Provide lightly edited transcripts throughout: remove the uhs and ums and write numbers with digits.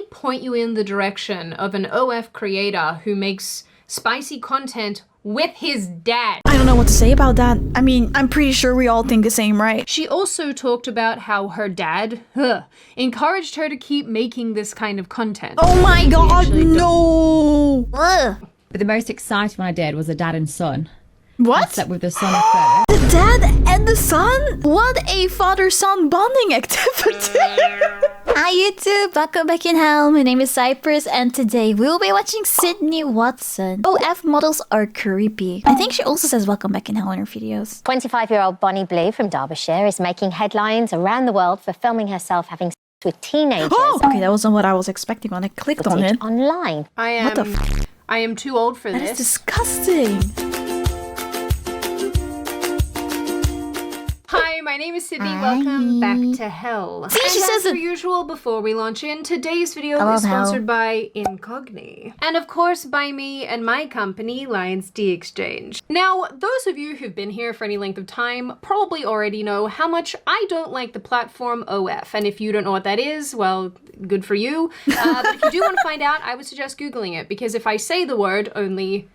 me point you in the direction of an OF creator who makes spicy content with his dad. I don't know what to say about that. I mean, I'm pretty sure we all think the same, right? She also talked about how her dad encouraged her to keep making this kind of content. Oh my god, no! But the most exciting one I did was a dad and son. What? I slept with the son first. The dad and the son? What a father-son bonding activity! Hi YouTube, welcome back in hell. My name is Cypress and today we'll be watching Sydney Watson. OF models are creepy. I think she also says welcome back in hell in her videos. 25-year-old Bonnie Blue from Derbyshire is making headlines around the world for filming herself having sex with teenagers. Oh! Okay, that wasn't what I was expecting when I clicked on it. Online. What the f? I am too old for this. That is disgusting. Hi, my name is Sydney. Welcome back to hell. See, she says as per usual, before we launch in, today's video is sponsored by Incogni. And of course, by me and my company, Lions D Exchange. Now, those of you who've been here for any length of time probably already know how much I don't like the platform OF. And if you don't know what that is, well, good for you. But if you do want to find out, I would suggest Googling it, because if I say the word only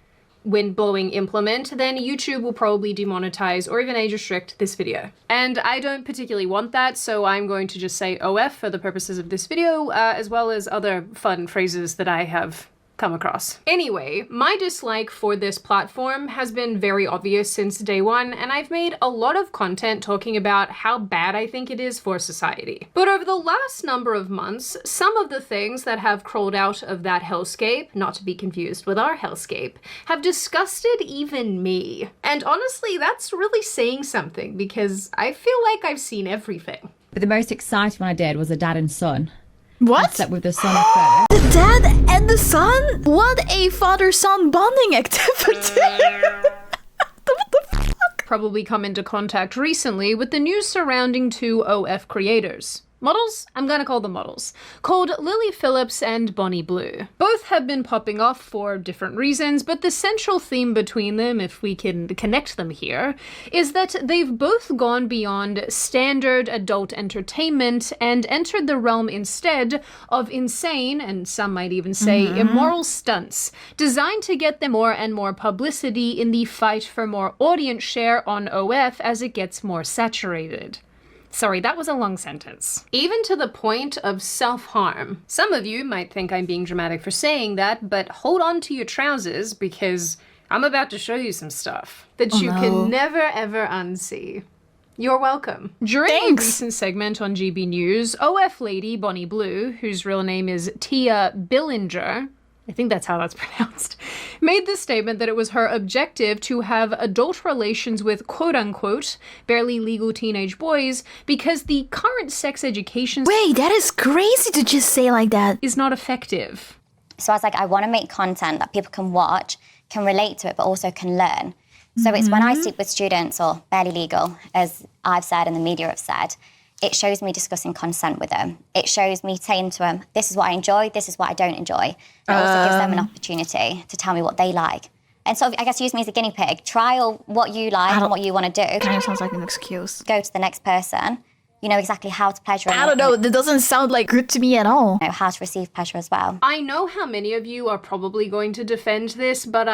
wind-blowing implement, then YouTube will probably demonetize or even age restrict this video. And I don't particularly want that, so I'm going to just say OF for the purposes of this video, as well as other fun phrases that I have come across. Anyway, my dislike for this platform has been very obvious since day one, and I've made a lot of content talking about how bad I think it is for society. But over the last number of months, some of the things that have crawled out of that hellscape, not to be confused with our hellscape, have disgusted even me. And honestly, that's really saying something, because I feel like I've seen everything. But the most exciting one I did was a dad and son. What? I slept with the son first. The dad and the son? What a father-son bonding activity! What the fuck? Probably come into contact recently with the news surrounding two OF creators. Models? I'm gonna call them models. Called Lily Phillips and Bonnie Blue. Both have been popping off for different reasons, but the central theme between them, if we can connect them here, is that they've both gone beyond standard adult entertainment and entered the realm instead of insane, and some might even say immoral stunts, designed to get them more and more publicity in the fight for more audience share on OF as it gets more saturated. Sorry, that was a long sentence. Even to the point of self-harm. Some of you might think I'm being dramatic for saying that, but hold on to your trousers, because I'm about to show you some stuff that you can never ever unsee. You're welcome. During a recent segment on GB News, OF lady Bonnie Blue, whose real name is Tia Billinger, I think that's how that's pronounced, made the statement that it was her objective to have adult relations with quote-unquote barely legal teenage boys because the current sex education— Wait, that is crazy to just say like that. —is not effective. So I was like, I want to make content that people can watch, can relate to it, but also can learn. So it's when I sleep with students, or barely legal, as I've said and the media have said, it shows me discussing consent with them. It shows me saying to them, this is what I enjoy, this is what I don't enjoy. It also gives them an opportunity to tell me what they like. And so I guess use me as a guinea pig. Trial what you like and what you want to do. Kind of sounds like an excuse. Go to the next person. You know exactly how to pleasure. I don't know, that doesn't sound like good to me at all. You know how to receive pleasure as well. I know how many of you are probably going to defend this, but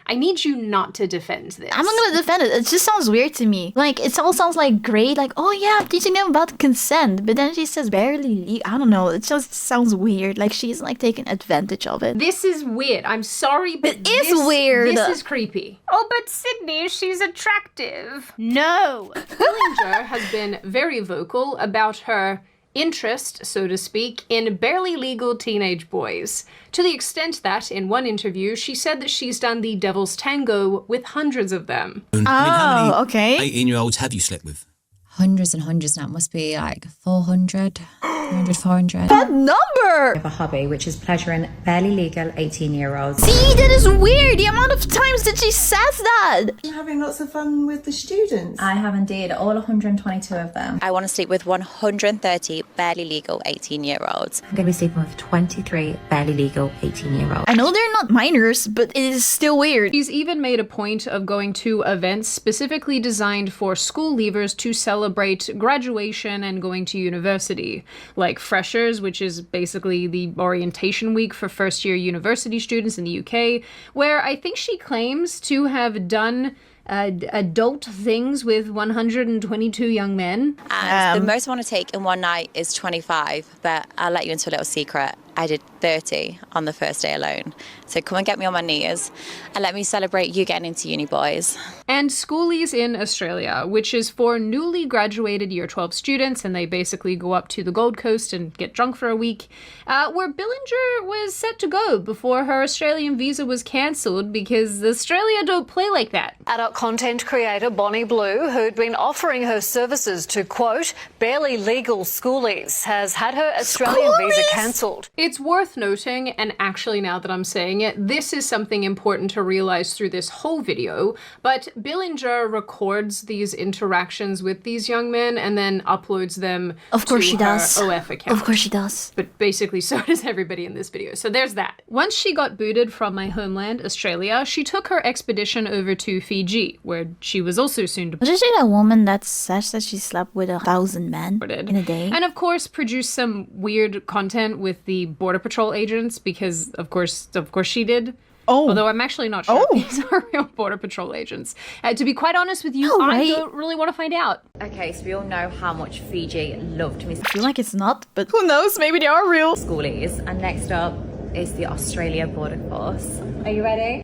I need you not to defend this. I'm not gonna defend it. It just sounds weird to me. Like, it all sounds like great. Like, oh yeah, I'm teaching them about consent. But then she says barely. I don't know. It just sounds weird. Like, she's like taking advantage of it. This is weird. I'm sorry, but it is weird. This is creepy. Oh, but Sydney, she's attractive. No. Billinger has been very vocal about her interest, so to speak, in barely legal teenage boys, to the extent that, in one interview, she said that she's done the devil's tango with hundreds of them. Oh, okay. 18-year-olds have you slept with? Hundreds and hundreds now. It must be like 400, 300, 400. That number! I have a hobby, which is pleasuring barely legal 18-year-olds. See, that is weird. The amount of times that she says that. You're having lots of fun with the students. I have indeed, all 122 of them. I want to sleep with 130 barely legal 18-year-olds. I'm going to be sleeping with 23 barely legal 18-year-olds. I know they're not minors, but it is still weird. She's even made a point of going to events specifically designed for school leavers to celebrate celebrate graduation and going to university, like freshers, which is basically the orientation week for first-year university students in the UK, where I think she claims to have done adult things with 122 young men. And the most I want to take in one night is 25, but I'll let you into a little secret. I did 30 on the first day alone. So come and get me on my knees and let me celebrate you getting into uni, boys. And Schoolies in Australia, which is for newly graduated Year 12 students, and they basically go up to the Gold Coast and get drunk for a week, where Billinger was set to go before her Australian visa was cancelled because Australia don't play like that. Adult content creator Bonnie Blue, who'd been offering her services to, quote, barely legal schoolies, has had her Australian visa cancelled. It's worth noting, and actually now that I'm saying it, this is something important to realize through this whole video, but Billinger records these interactions with these young men and then uploads them Of course to she her does. OF account. Of course she does. But basically so does everybody in this video. So there's that. Once she got booted from my homeland, Australia, she took her expedition over to Fiji, where she was also soon Did you say that woman that says that she slept with 1,000 men deported. in a day? And of course produced some weird content with the Border Patrol agents because of course she did. Oh. Although I'm actually not sure if these are real Border Patrol agents. To be quite honest with you, No, I right? don't really want to find out. Okay, so we all know how much Fiji loved Miss I feel like it's not, but who knows? Maybe they are real. Schoolies. And next up is the Australia Border Force. Are you ready?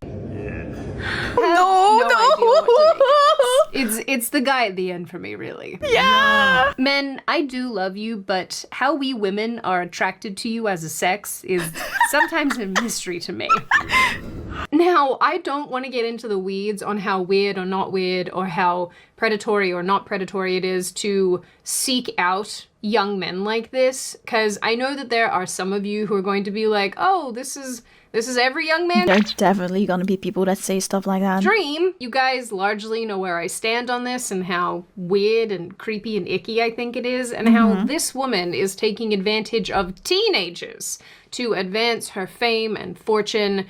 No, idea what to make. It's the guy at the end for me, really. Yeah. Men, I do love you, but how we women are attracted to you as a sex is sometimes a mystery to me. Now, I don't want to get into the weeds on how weird or not weird or how predatory or not predatory it is to seek out young men like this, because I know that there are some of you who are going to be like, oh, this is every young man There's definitely gonna be people that say stuff like that. dream. You guys largely know where I stand on this and how weird and creepy and icky I think it is, and how this woman is taking advantage of teenagers to advance her fame and fortune.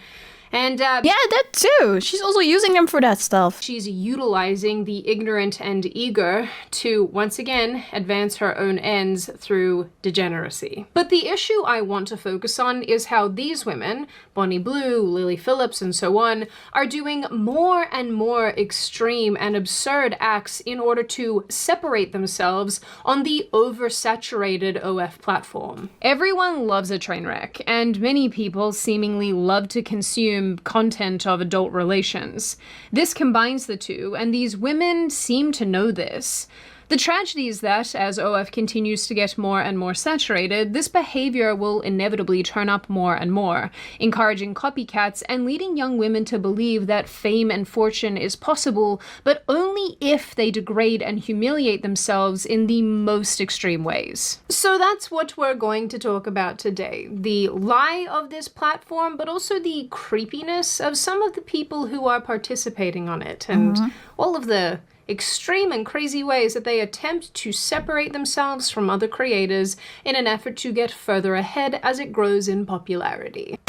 And Yeah, that too. She's also using them for that stuff. she's utilizing the ignorant and eager to, once again, advance her own ends through degeneracy. But the issue I want to focus on is how these women, Bonnie Blue, Lily Phillips, and so on, are doing more and more extreme and absurd acts in order to separate themselves on the oversaturated OF platform. Everyone loves a train wreck, and many people seemingly love to consume content of adult relations. This combines the two, and these women seem to know this. The tragedy is that, as OF continues to get more and more saturated, this behavior will inevitably turn up more and more, encouraging copycats and leading young women to believe that fame and fortune is possible, but only if they degrade and humiliate themselves in the most extreme ways. So that's what we're going to talk about today. The lie of this platform, but also the creepiness of some of the people who are participating on it, and all of the extreme and crazy ways that they attempt to separate themselves from other creators in an effort to get further ahead as it grows in popularity.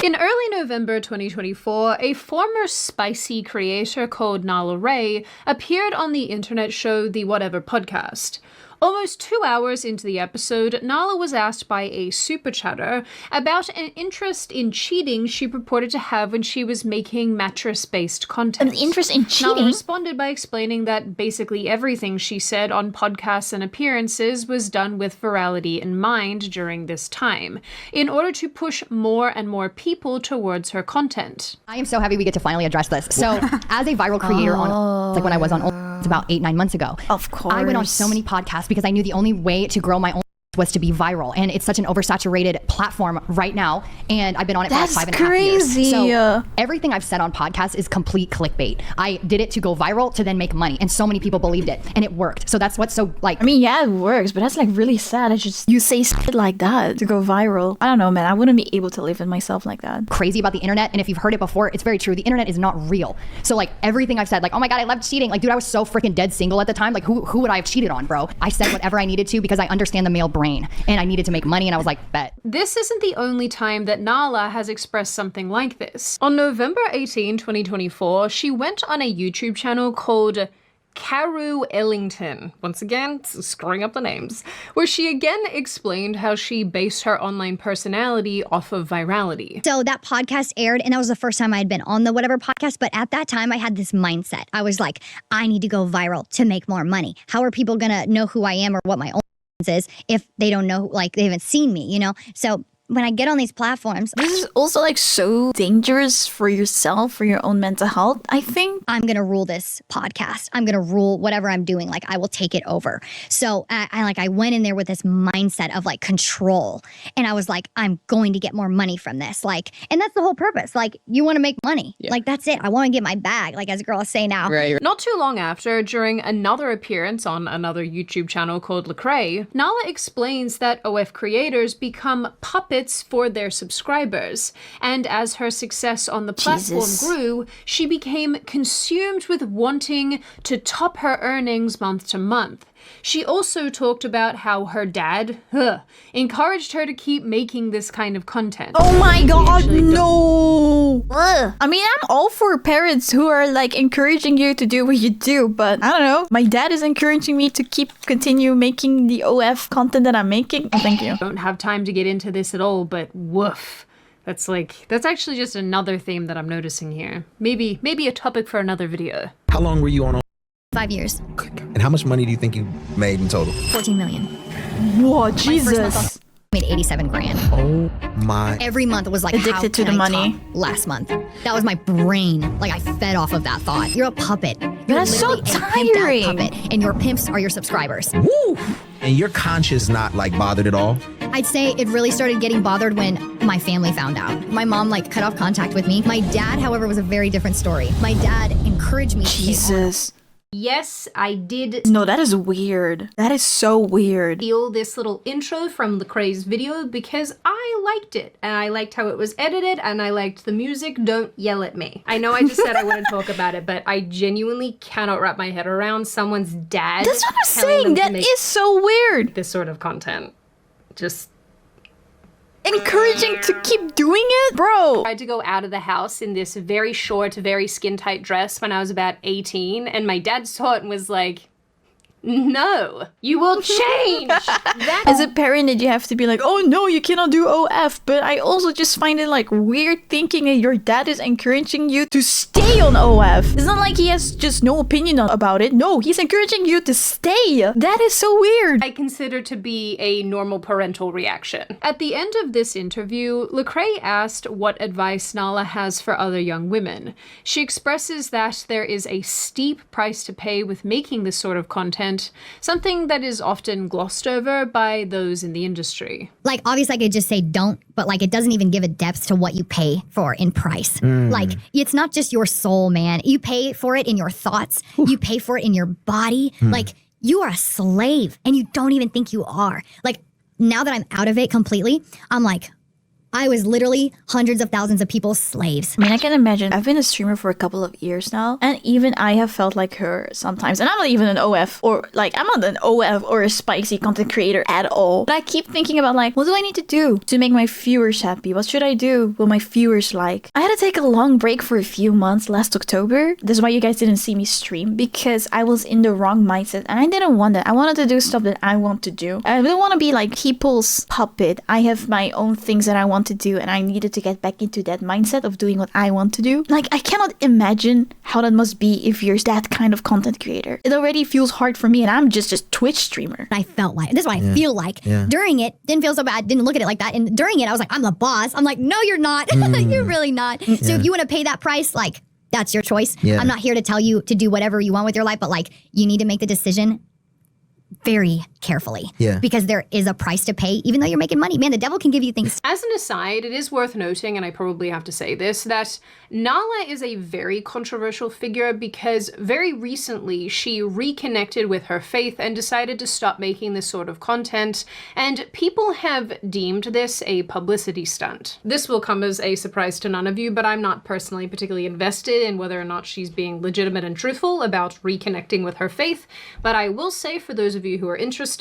In early November 2024, a former spicy creator called Nala Ray appeared on the internet show The Whatever Podcast. Almost 2 hours into the episode, Nala was asked by a super chatter about an interest in cheating she purported to have when she was making mattress-based content. An interest in Nala cheating? responded by explaining that basically everything she said on podcasts and appearances was done with virality in mind during this time, in order to push more and more people towards her content. I am so happy we get to finally address this. So, as a viral creator on, like when I was on about 8-9 months ago, Of course. I went on so many podcasts because I knew the only way to grow my own was to be viral, and it's such an oversaturated platform right now, and I've been on it That's for like 5.5 years. crazy. So everything I've said on podcasts is complete clickbait. I did it to go viral to then make money, and so many people believed it, and it worked. So that's what's so like. I mean, yeah, it works, but that's like really sad. It's just you say shit like that to go viral. I don't know, man. I wouldn't be able to live with myself like that. Crazy about the internet, and if you've heard it before, it's very true. The internet is not real. So like everything I've said, like, oh my god, I love cheating. Like, dude, I was so freaking dead single at the time. Like, who would I have cheated on, bro? I said whatever I needed to because I understand the male brain, and I needed to make money, and I was like, bet. This isn't the only time that Nala has expressed something like this. On November 18, 2024, she went on a YouTube channel called Carew Ellington, once again, screwing up the names, where she again explained how she based her online personality off of virality. So that podcast aired, and that was the first time I had been on the whatever podcast, but at that time I had this mindset. I was like, I need to go viral to make more money. How are people gonna know who I am or what my own is if they don't know, like they haven't seen me, you know? So when I get on these platforms, This is also like so dangerous for yourself, for your own mental health, I think. I'm going to rule this podcast. I'm going to rule whatever I'm doing. Like I will take it over. So I went in there with this mindset of like control. And I was like, I'm going to get more money from this. Like, and that's the whole purpose. Like you want to make money. Yeah. Like that's it. I want to get my bag. Like as girls say now. Right. Not too long after, during another appearance on another YouTube channel called Lecrae, Nala explains that OF creators become puppets for their subscribers, and as her success on the platform grew, she became consumed with wanting to top her earnings month to month. She also talked about how her dad encouraged her to keep making this kind of content. Oh my god, no! Ugh. I mean, I'm all for parents who are like encouraging you to do what you do, but I don't know. My dad is encouraging me to continue making the OF content that I'm making. Oh, thank you. I don't have time to get into this at all, but woof. That's actually just another theme that I'm noticing here. Maybe a topic for another video. How long were you on? 5 years. And how much money do you think you made in total? 14 million. Whoa, My first month Jesus. I made 87 grand. Oh my. Every month was like, Addicted how to can the I money. top last month? That was my brain. Like I fed off of that thought. You're a puppet. You're That's so literally a pimped out tiring. puppet, and your pimps are your subscribers. Woo! And your conscience not like bothered at all? I'd say it really started getting bothered when my family found out. My mom like cut off contact with me. My dad, however, was a very different story. My dad encouraged me to Jesus. Yes, I did No, that is weird. That is so weird. steal this little intro from Lecrae's video because I liked it, and I liked how it was edited, and I liked the music. Don't yell at me. I know I just said I wouldn't talk about it, but I genuinely cannot wrap my head around someone's dad. That's what I'm telling saying. them to That make is so weird. this sort of content. Just Encouraging to keep doing it? Bro. tried to go out of the house in this very short, very skin-tight dress when I was about 18, and my dad saw it and was like, no, you will change. As a parent, that you have to be like, oh no, you cannot do OF. But I also just find it like weird thinking that your dad is encouraging you to stay on OF. It's not like he has just no opinion about it. No, he's encouraging you to stay. That is so weird. I consider to be a normal parental reaction. At the end of this interview, Lecrae asked what advice Nala has for other young women. She expresses that there is a steep price to pay with making this sort of content, something that is often glossed over by those in the industry. Like obviously I could just say don't, but like it doesn't even give a depth to what you pay for in price. Like it's not just your soul, man. You pay for it in your thoughts. You pay for it in your body. Like you are a slave and you don't even think you are. Like now that I'm out of it completely, I'm like, I was literally hundreds of thousands of people's slaves. I mean, I can imagine. I've been a streamer for a couple of years now, and even I have felt like her sometimes. And I'm not even an OF or like, I'm not an OF or a spicy content creator at all. But I keep thinking about like, what do I need to do to make my viewers happy? What should I do? What my viewers like? I had to take a long break for a few months last October. That's why you guys didn't see me stream, because I was in the wrong mindset and I didn't want that. I wanted to do stuff that I want to do. I don't want to be like people's puppet. I have my own things that I want to do, and I needed to get back into that mindset of doing what I want to do. Like, I cannot imagine how that must be if you're that kind of content creator. It already feels hard for me, and I'm just a Twitch streamer. I felt like, this is what I feel like. During it, didn't feel so bad, didn't look at it like that. And during it, I was like, I'm the boss. I'm like, no, you're not. You're really not. So if you want to pay that price, like, that's your choice. I'm not here to tell you to do whatever you want with your life, but like, you need to make the decision very carefully. Because there is a price to pay, even though you're making money. Man, the devil can give you things. As an aside, it is worth noting, and I probably have to say this, that Nala is a very controversial figure because very recently she reconnected with her faith and decided to stop making this sort of content, and people have deemed this a publicity stunt. This will come as a surprise to none of you, but I'm not personally particularly invested in whether or not she's being legitimate and truthful about reconnecting with her faith, but I will say for those of you who are interested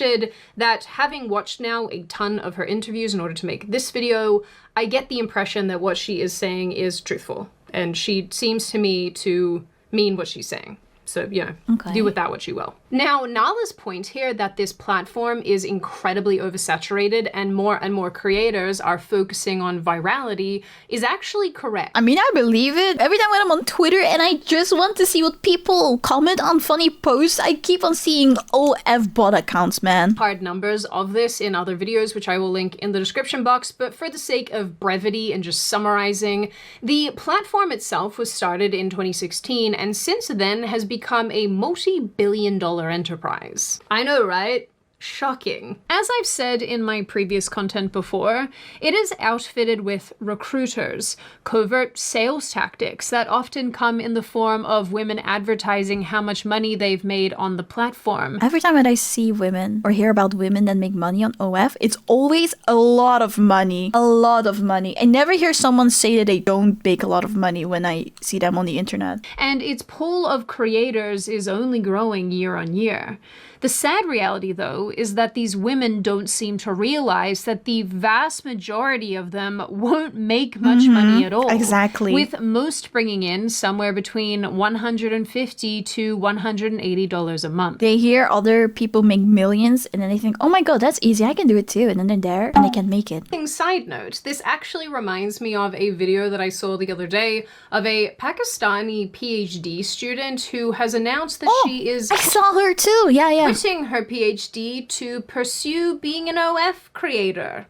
that having watched now a ton of her interviews in order to make this video, I get the impression that what she is saying is truthful, and she seems to me to mean what she's saying. So, do with that what you will. Now, Nala's point here that this platform is incredibly oversaturated and more creators are focusing on virality is actually correct. I mean, I believe it. Every time when I'm on Twitter and I just want to see what people comment on funny posts, I keep on seeing OF bot accounts, man. Hard numbers of this in other videos, which I will link in the description box, but for the sake of brevity and just summarizing, the platform itself was started in 2016 and since then has become a multi-billion-dollar enterprise. I know, right? Shocking. As I've said in my previous content before, it is outfitted with recruiters, covert sales tactics that often come in the form of women advertising how much money they've made on the platform. Every time that I see women or hear about women that make money on OF, it's always a lot of money. A lot of money. I never hear someone say that they don't make a lot of money when I see them on the internet. And its pool of creators is only growing year on year. The sad reality, though, is that these women don't seem to realize that the vast majority of them won't make much money at all. Exactly. With most bringing in somewhere between $150 to $180 a month. They hear other people make millions and then they think, oh my god, that's easy, I can do it too. And then they're there and they can't make it. Side note, this actually reminds me of a video that I saw the other day of a Pakistani PhD student who has announced that she is... I saw her too, yeah. Quitting her PhD to pursue being an OF creator.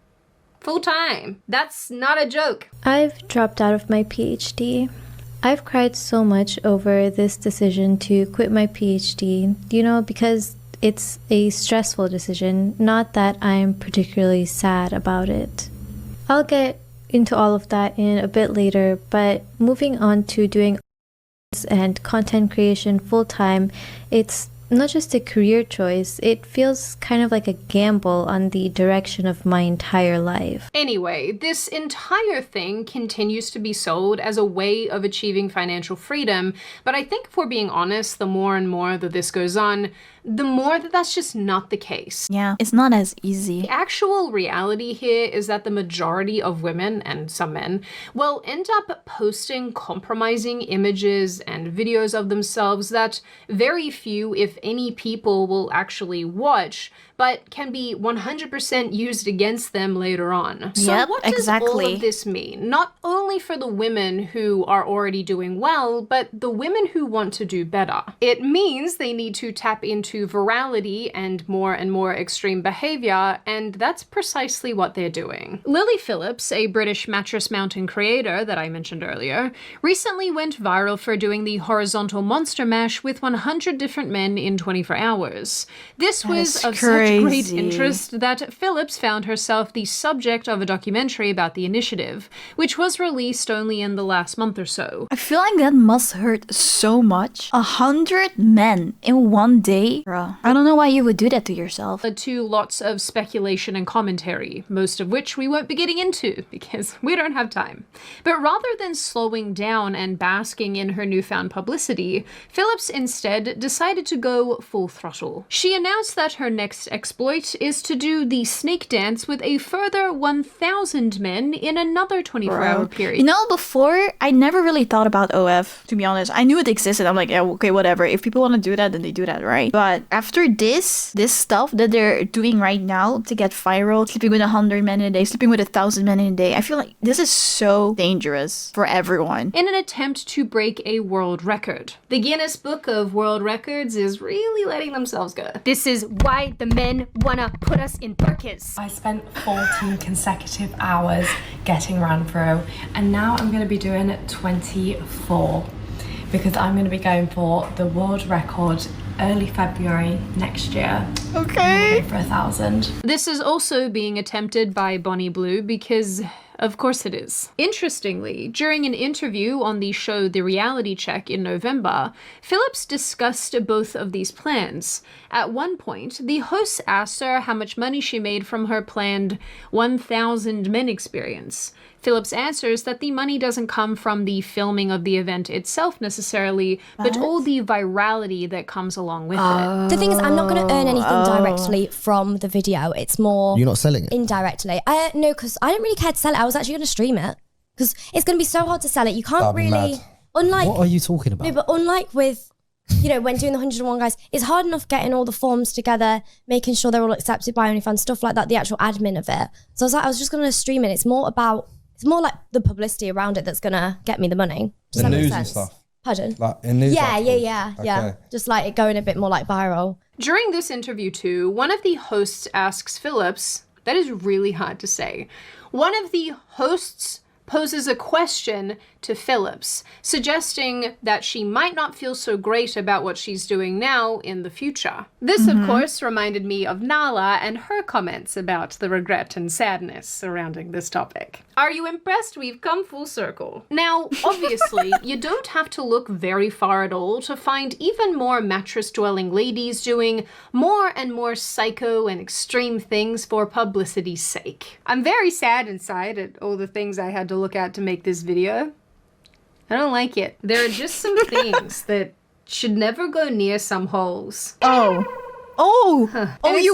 Full time. That's not a joke. I've dropped out of my PhD. I've cried so much over this decision to quit my PhD, because it's a stressful decision, not that I'm particularly sad about it. I'll get into all of that in a bit later, but moving on to doing and content creation full-time, it's not just a career choice, it feels kind of like a gamble on the direction of my entire life. Anyway, this entire thing continues to be sold as a way of achieving financial freedom, but I think if we're being honest, the more and more that this goes on, the more that that's just not the case. Yeah, it's not as easy. The actual reality here is that the majority of women, and some men, will end up posting compromising images and videos of themselves that very few, if any, people will actually watch, but can be 100% used against them later on. So what does all of this mean? Not only for the women who are already doing well, but the women who want to do better. It means they need to tap into virality and more extreme behavior, and that's precisely what they're doing. Lily Phillips, a British mattress mounting creator that I mentioned earlier, recently went viral for doing the horizontal monster mash with 100 different men in 24 hours. This was of such great interest that Phillips found herself the subject of a documentary about the initiative, which was released only in the last month or so. I feel like that must hurt so much. 100 men in one day? Bruh, I don't know why you would do that to yourself. Led to lots of speculation and commentary, most of which we won't be getting into because we don't have time. But rather than slowing down and basking in her newfound publicity, Phillips instead decided to go full throttle. She announced that her next exploit is to do the snake dance with a further 1,000 men in another 24-hour period. You know, before, I never really thought about OF, to be honest. I knew it existed. I'm like, yeah, okay, whatever. If people want to do that, then they do that, right? But after this stuff that they're doing right now to get viral, sleeping with 100 men in a day, sleeping with 1,000 men in a day, I feel like this is so dangerous for everyone. In an attempt to break a world record. The Guinness Book of World Records is really letting themselves go. This is why the men wanna put us in burkas. I spent 14 consecutive hours getting ran through, and now I'm gonna be doing 24 because I'm gonna be going for the world record early February next year. Okay. For 1,000. This is also being attempted by Bonnie Blue because of course it is. Interestingly, during an interview on the show The Reality Check in November, Phillips discussed both of these plans. At one point, the host asked her how much money she made from her planned 1,000 men experience. Phillips answers that the money doesn't come from the filming of the event itself necessarily, but all the virality that comes along with it. The thing is, I'm not going to earn anything directly from the video. It's more... You're not selling it? Indirectly. No, because I didn't really care to sell it. I was actually going to stream it. Because it's going to be so hard to sell it. You can't That'd be really... mad. Unlike... What are you talking about? No, but unlike with you know, when doing the 101 guys, it's hard enough getting all the forms together, making sure they're all accepted by OnlyFans, stuff like that, the actual admin of it. So I was like, I was just gonna stream it. It's more like the publicity around it that's gonna get me the money. Does the that make news sense? and stuff. Pardon? Like in news Yeah. Okay. Just like it going a bit more like viral. During this interview too, one of the hosts asks Phillips, that is really hard to say, one of the hosts poses a question to Phillips, suggesting that she might not feel so great about what she's doing now in the future. This, of course, reminded me of Nala and her comments about the regret and sadness surrounding this topic. Are you impressed? We've come full circle. Now, obviously, you don't have to look very far at all to find even more mattress-dwelling ladies doing more and more psycho and extreme things for publicity's sake. I'm very sad inside at all the things I had to look at to make this video. I don't like it. There are just some things that should never go near some holes. You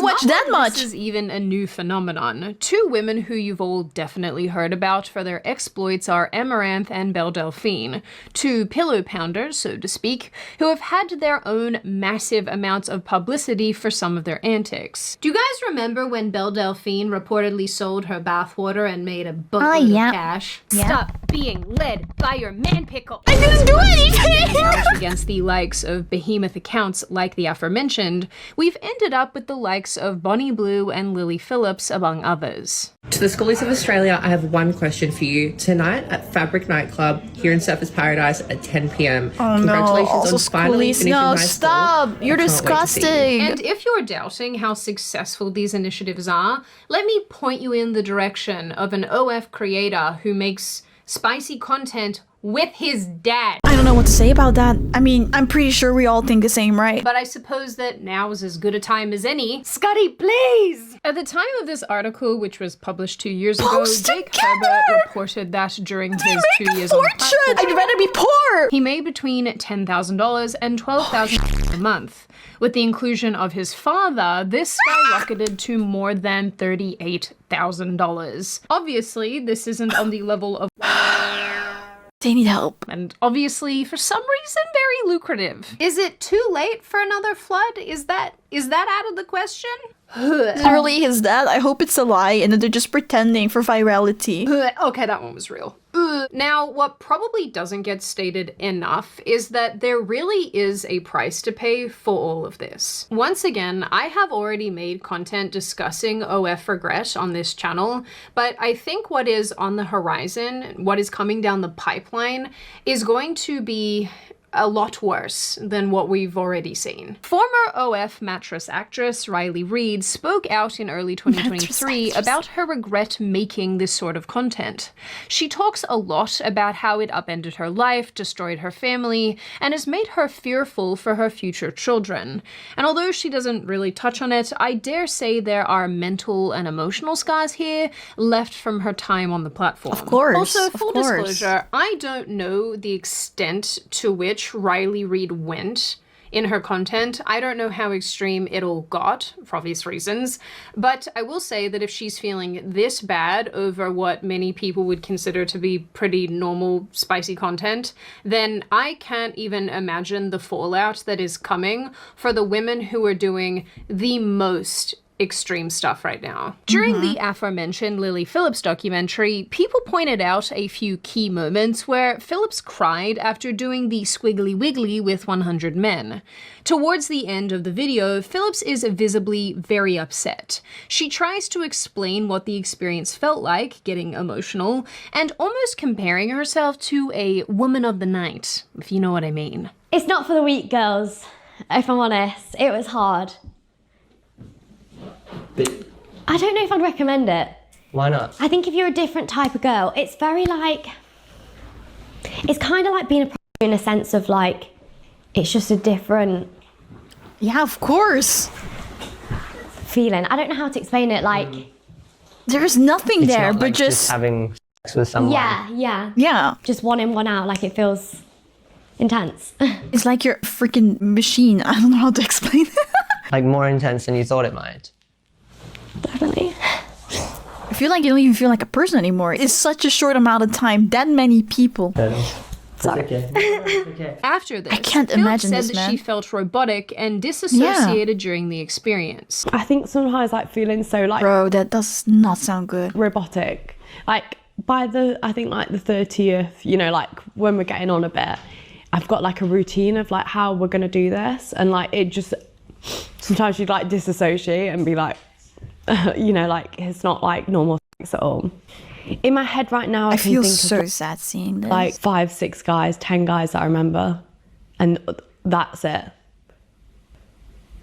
watch that much? This is even a new phenomenon. Two women who you've all definitely heard about for their exploits are Amaranth and Belle Delphine, two pillow pounders, so to speak, who have had their own massive amounts of publicity for some of their antics. Do you guys remember when Belle Delphine reportedly sold her bathwater and made a boatload of cash? Yeah. Stop being led by your man pickle. I didn't do anything! Against the likes of behemoth accounts like the aforementioned, we've ended up with the likes of Bonnie Blue and Lily Phillips, among others. To the Schoolies of Australia, I have one question for you. Tonight at Fabric Nightclub here in Surfers Paradise at 10 p.m. Congratulations on finally finishing high school. Stop! You're disgusting! And if you're doubting how successful these initiatives are, let me point you in the direction of an OF creator who makes spicy content with his dad. I don't know what to say about that. I mean, I'm pretty sure we all think the same, right? But I suppose that now is as good a time as any. Scotty, please! At the time of this article, which was published 2 years ago, Jake Herbert reported that during his 2 years on the platform, I'd rather be poor! He made between $10,000 and $12,000 a month. With the inclusion of his father, this skyrocketed to more than $38,000. Obviously, this isn't on the level of... They need help. And obviously, for some reason, very lucrative. Is it too late for another flood? Is that out of the question? Literally his dad. I hope it's a lie and that they're just pretending for virality. Okay, that one was real. Now, what probably doesn't get stated enough is that there really is a price to pay for all of this. Once again, I have already made content discussing OF regret on this channel, but I think what is on the horizon, what is coming down the pipeline, is going to be a lot worse than what we've already seen. Former OF mattress actress Riley Reid spoke out in early 2023 about her regret making this sort of content. She talks a lot about how it upended her life, destroyed her family, and has made her fearful for her future children. And although she doesn't really touch on it, I dare say there are mental and emotional scars here left from her time on the platform. Of course. Also, full disclosure, I don't know the extent to which Riley Reid went in her content. I don't know how extreme it all got, for obvious reasons, but I will say that if she's feeling this bad over what many people would consider to be pretty normal, spicy content, then I can't even imagine the fallout that is coming for the women who are doing the most extreme stuff right now. During the aforementioned Lily Phillips documentary, people pointed out a few key moments where Phillips cried after doing the squiggly wiggly with 100 men. Towards the end of the video, Phillips is visibly very upset. She tries to explain what the experience felt like, getting emotional, and almost comparing herself to a woman of the night, if you know what I mean. It's not for the weak, girls, if I'm honest. It was hard. I don't know if I'd recommend it. Why not? I think if you're a different type of girl, it's very like... It's kind of like being a in a sense of like, it's just a different... Yeah, of course. Feeling. I don't know how to explain it, like... There's nothing It's there, not but like just having sex with someone. Yeah. Just one in, one out, like it feels intense. It's like you're a freaking machine. I don't know how to explain it. Like more intense than you thought it might. Definitely. I feel like you don't even feel like a person anymore. It's such a short amount of time, that many people. Sorry. After this, I can't Phillips imagine said this, that man. she felt robotic and disassociated during the experience. I think sometimes like feeling so like Bro, that does not sound good. robotic. Like by the 30th, you know, like when we're getting on a bit, I've got like a routine of like how we're gonna do this, and like it just sometimes you'd like disassociate and be like, you know, like it's not like normal sex at all. In my head right now, I can feel think so of sad seeing this. like 5, 6 guys, 10 guys that I remember, and that's it.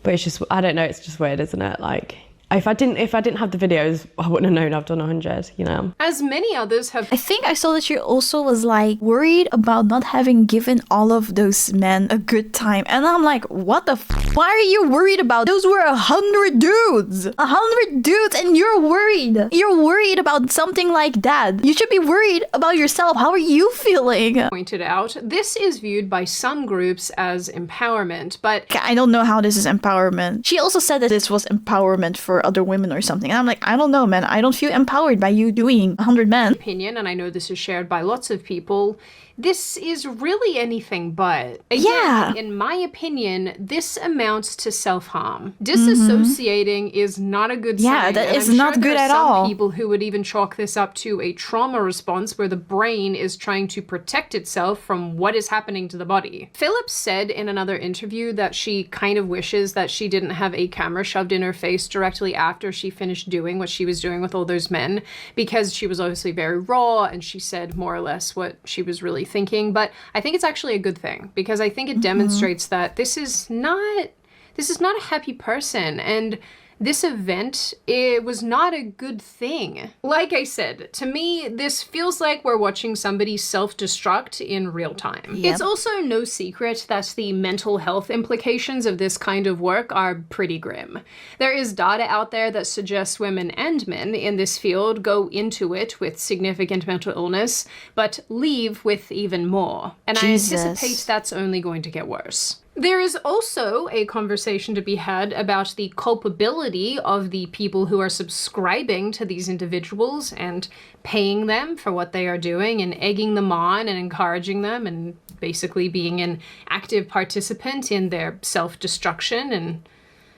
But it's just, I don't know, it's just weird, isn't it? Like, if I didn't have the videos, I wouldn't have known I've done 100, you know? As many others have... I think I saw that she also was like worried about not having given all of those men a good time. And I'm like, what the why are you worried about? Those were 100 dudes. 100 dudes and you're worried. You're worried about something like that. You should be worried about yourself. How are you feeling? Pointed out, this is viewed by some groups as empowerment, but... I don't know how this is empowerment. She also said that this was empowerment for other women or something. And I'm like, I don't know, man. I don't feel empowered by you doing 100 men. Opinion, and I know this is shared by lots of people, this is really anything but. Again, in my opinion, this amounts to self-harm. Disassociating is not a good sign. Yeah, that and is I'm not sure good there are at some all. people who would even chalk this up to a trauma response where the brain is trying to protect itself from what is happening to the body. Phillips said in another interview that she kind of wishes that she didn't have a camera shoved in her face directly after she finished doing what she was doing with all those men, because she was obviously very raw and she said more or less what she was really thinking. But I think it's actually a good thing, because I think it demonstrates that this is not a happy person, and this event, it was not a good thing. Like I said, to me, this feels like we're watching somebody self-destruct in real time. Yep. It's also no secret that the mental health implications of this kind of work are pretty grim. There is data out there that suggests women and men in this field go into it with significant mental illness, but leave with even more. And Jesus. I anticipate that's only going to get worse. There is also a conversation to be had about the culpability of the people who are subscribing to these individuals and paying them for what they are doing and egging them on and encouraging them and basically being an active participant in their self-destruction and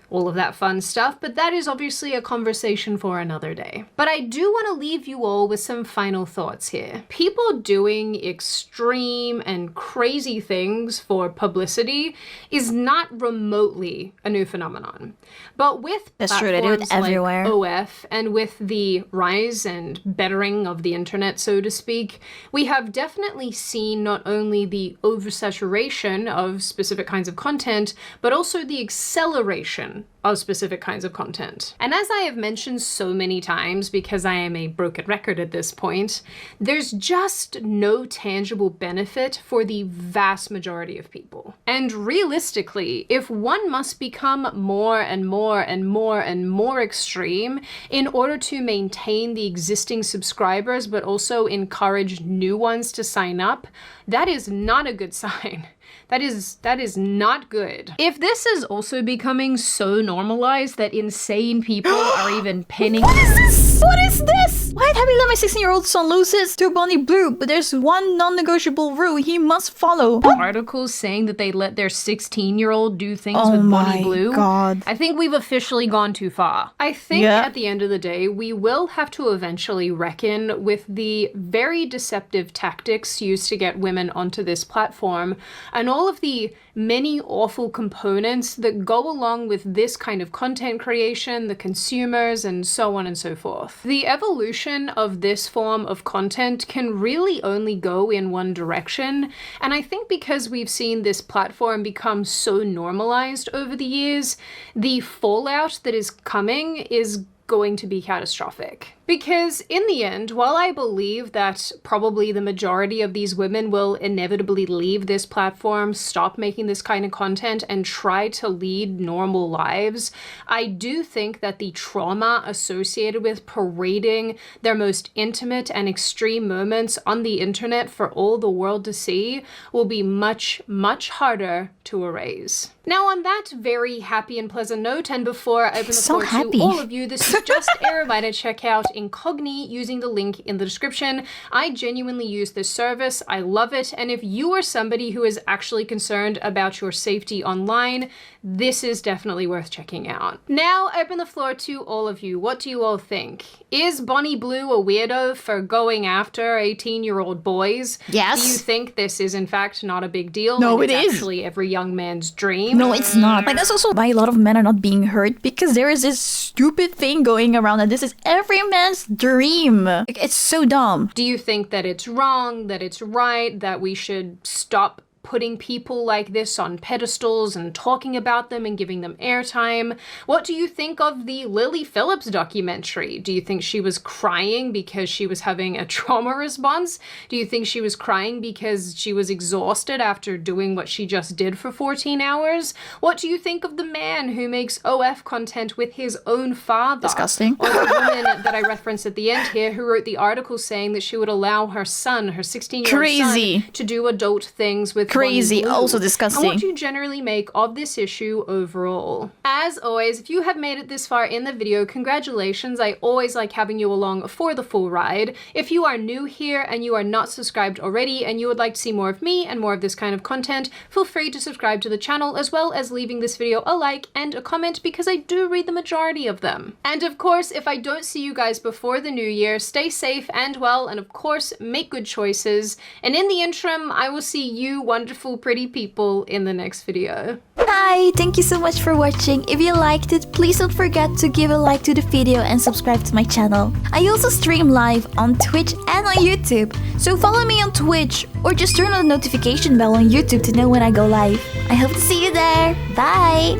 all of that fun stuff, but that is obviously a conversation for another day. But I do want to leave you all with some final thoughts here. People doing extreme and crazy things for publicity is not remotely a new phenomenon. But with That's true, they do it platforms everywhere. like OF and with the rise and bettering of the internet, so to speak, we have definitely seen not only the oversaturation of specific kinds of content, but also the acceleration of specific kinds of content. And as I have mentioned so many times, because I am a broken record at this point, there's just no tangible benefit for the vast majority of people. And realistically, if one must become more and more and more and more extreme in order to maintain the existing subscribers, but also encourage new ones to sign up, that is not a good sign. That is not good. If this is also becoming so normalized that insane people are even pinning... What is this? What is this? Why'd Happy let my 16-year-old son loses to Bonnie Blue, but there's one non-negotiable rule he must follow. Articles saying that they let their 16-year-old do things with Bonnie Blue. God. I think we've officially gone too far. I think at the end of the day, we will have to eventually reckon with the very deceptive tactics used to get women onto this platform and all of the many awful components that go along with this kind of content creation, the consumers, and so on and so forth. The evolution of this form of content can really only go in one direction, and I think because we've seen this platform become so normalized over the years, the fallout that is coming is going to be catastrophic. Because in the end, while I believe that probably the majority of these women will inevitably leave this platform, stop making this kind of content, and try to lead normal lives, I do think that the trauma associated with parading their most intimate and extreme moments on the internet for all the world to see will be much, much harder to erase. Now, on that very happy and pleasant note, and before I open the floor to all of you, this is just a reminder to check out Incogni using the link in the description. I genuinely use this service. I love it. And if you are somebody who is actually concerned about your safety online, this is definitely worth checking out. Now, I open the floor to all of you. What do you all think? Is Bonnie Blue a weirdo for going after 18-year-old boys? Yes. Do you think this is in fact not a big deal? No, and it it's is. actually every young man's dream? No, it's not. Like, that's also why a lot of men are not being hurt, because there is this stupid thing going around that this is every man's dream. Like, it's so dumb. Do you think that it's wrong, that it's right, that we should stop putting people like this on pedestals and talking about them and giving them airtime? What do you think of the Lily Phillips documentary? Do you think she was crying because she was having a trauma response? Do you think she was crying because she was exhausted after doing what she just did for 14 hours? What do you think of the man who makes OF content with his own father? Disgusting. Or the woman that I referenced at the end here who wrote the article saying that she would allow her son, her 16-year-old Crazy. son, to do adult things with Crazy, Bonnie Blue. also disgusting. And what do you generally make of this issue overall? As always, if you have made it this far in the video, congratulations. I always like having you along for the full ride. If you are new here and you are not subscribed already and you would like to see more of me and more of this kind of content, feel free to subscribe to the channel as well as leaving this video a like and a comment, because I do read the majority of them. And of course, if I don't see you guys before the new year, stay safe and well, and of course, make good choices. And in the interim, I will see you wonderful pretty people in the next video. Hi, thank you so much for watching. If you liked it, please don't forget to give a like to the video and subscribe to my channel. I also stream live on Twitch and on YouTube, so follow me on Twitch or just turn on the notification bell on YouTube to know when I go live. I hope to see you there. Bye!